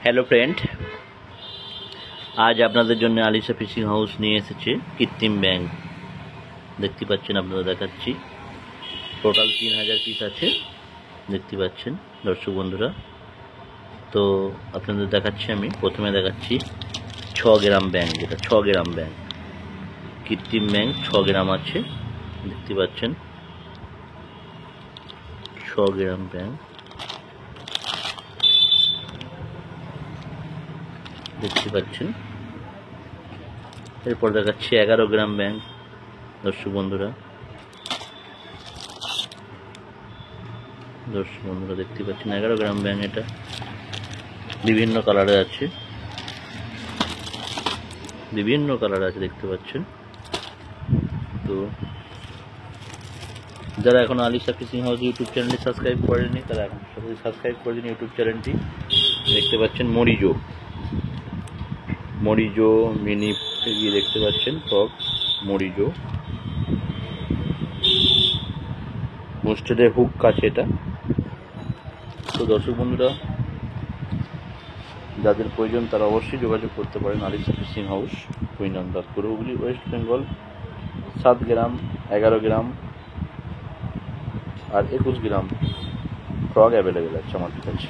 Hello friend, আজ আপনাদের জন্য আলিশা ফিশিং হাউস নিয়ে এসেছে কৃত্রিম ব্যাঙ। দেখতে পাচ্ছেন, আপনারা দেখাচ্ছি। টোটাল 3000 পিস আছে, দেখতে পাচ্ছেন দর্শক বন্ধুরা। তো আপনাদের দেখাচ্ছি, আমি প্রথমে দেখাচ্ছি 6 গ্রাম ব্যাঙ, যেটা 6 গ্রাম ব্যাঙ, কৃত্রিম ব্যাঙ 6 গ্রাম আছে, দেখতে পাচ্ছেন 6 গ্রাম ব্যাঙ দেখতে পাচ্ছেন। এরপর দেখাচ্ছি 11 গ্রাম ব্যাঙ, দর্শক বন্ধুরা দেখতে পাচ্ছেন 11 গ্রাম ব্যাঙ। এটা বিভিন্ন কালারে আছে, দেখতে পাচ্ছেন। তো যারা এখন আলিশা ফিশিং হাউস ইউটিউব চ্যানেলটি সাবস্ক্রাইব করেনি, তারা এখন সাবস্ক্রাইব করে দিন ইউটিউব চ্যানেলটি। দেখতে পাচ্ছেন মরিজো মিনি দেখতে পাচ্ছেন, টপ মরিজো মোস্টেডের হুক কাছে এটা। তো দর্শক বন্ধুরা, যাদের প্রয়োজন তারা অবশ্যই যোগাযোগ করতে পারেন Alisha fishing house, Kuinandapur, Hooghly, West Bengal. 7 gram, 11 gram আর 21 গ্রাম ফ্রগ অ্যাভেলেবেল আছে আমাদের কাছে।